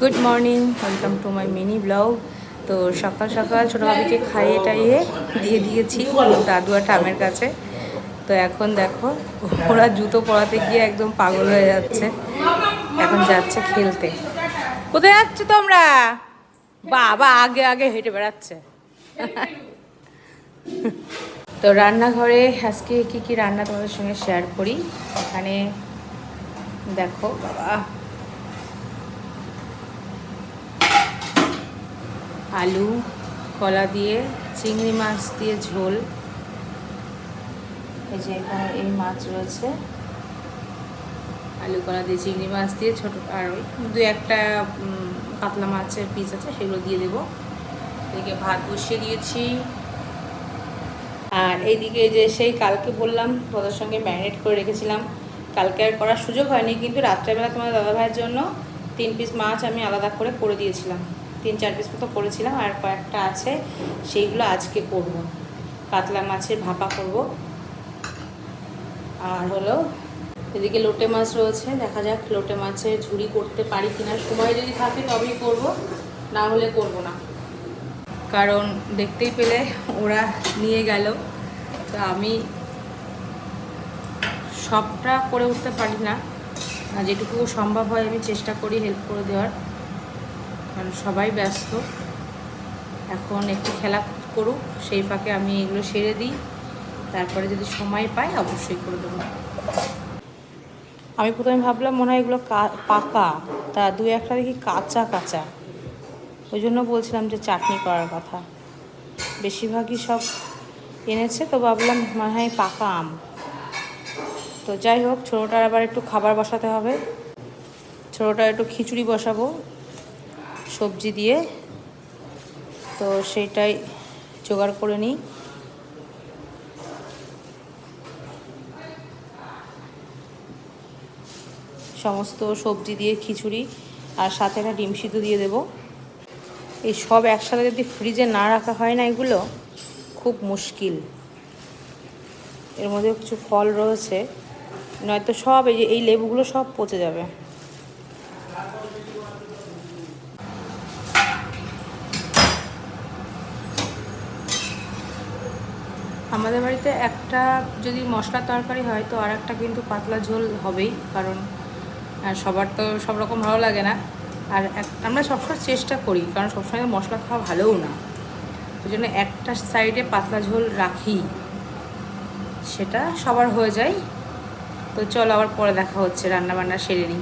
Good morning, welcome to my mini blog. তো সকাল সকাল ছোটো বাবিকে খাইয়ে টাইয়ে দিয়ে দিয়েছি দাদু আর ঠামের কাছে। তো এখন দেখো ওরা জুতো পরাতে গিয়ে একদম পাগল হয়ে যাচ্ছে, এখন যাচ্ছে খেলতে। কোথায় যাচ্ছে তোমরা? বাবা আগে আগে হেঁটে বেড়াচ্ছে। তো রান্নাঘরে আজকে কি কি রান্না তোমাদের সঙ্গে শেয়ার করি। এখানে দেখো বাবা, আলু কলা দিয়ে চিংড়ি মাছ দিয়ে ঝোল। এই যে এখানে এই মাছ রয়েছে, আলু কলা দিয়ে চিংড়ি মাছ দিয়ে ছোটো, আর ওই দু একটা কাতলা মাছের পিস আছে, সেগুলো দিয়ে দেবো। এদিকে ভাত বসিয়ে দিয়েছি। আর এইদিকে যে সেই কালকে বললাম তোমাদের সঙ্গে ম্যারিনেট করে রেখেছিলাম, কালকে আর করার সুযোগ হয়নি, কিন্তু রাত্রেবেলা তোমার দাদাভাইয়ের জন্য 3 পিস মাছ আমি আলাদা করে দিয়েছিলাম। 3-4 পিস মতো করেছিলাম, আর কয়েকটা আছে, সেইগুলো আজকে করব। কাতলা মাছের ভাপা করব। আর হলো এদিকে লোটে মাছ রয়েছে, দেখা যাক লোটে মাছের ঝুড়ি করতে পারি কিনা। সময় যদি থাকে তবেই করব, না হলে করব না। কারণ দেখতেই পেলে ওরা নিয়ে গেল, তো আমি সবটা করে উঠতে পারি না, যেটুকু সম্ভব হয় আমি চেষ্টা করি হেল্প করে দেওয়ার, কারণ সবাই ব্যস্ত। এখন একটু খেলা করুক, সেই ফাঁকে আমি এগুলো সেরে দিই, তারপরে যদি সময় পাই অবশ্যই করে দেবো। আমি প্রথমে ভাবলাম মনে হয় এগুলো পাকা, তা 2-1টা দেখি কাঁচা কাঁচা, ওই জন্য বলছিলাম যে চাটনি করার কথা। বেশিরভাগই সব এনেছে, তো ভাবলাম মনে হয় পাকা আম। তো যাই হোক, ছোটোটার আবার একটু খাবার বসাতে হবে। ছোটোটার একটু খিচুড়ি বসাবো সবজি দিয়ে, তো সেইটাই জোগাড় করে নিই। সমস্ত সবজি দিয়ে খিচুড়ি, আর সাথে একটা ডিম সিদ্ধ দিয়ে দেবো। এই সব একসাথে যদি ফ্রিজে না রাখা হয় না, এগুলো খুব মুশকিল। এর মধ্যে কিছু ফল রয়েছে, নয়তো সব এই লেবুগুলো সব পচে যাবে। আমাদের বাড়িতে একটা যদি মশলা তরকারি হয়, তো আর একটা কিন্তু পাতলা ঝোল হবেই, কারণ সবার তো সব রকম ভালো লাগে না। আর আমরা সবসময় চেষ্টা করি, কারণ সবসময় মশলা খাওয়া ভালোও না, ওই জন্য একটা সাইডে পাতলা ঝোল রাখি, সেটা সবার হয়ে যায়। তো চল আবার পরে দেখা হচ্ছে, রান্নাবান্না সেরে নিই।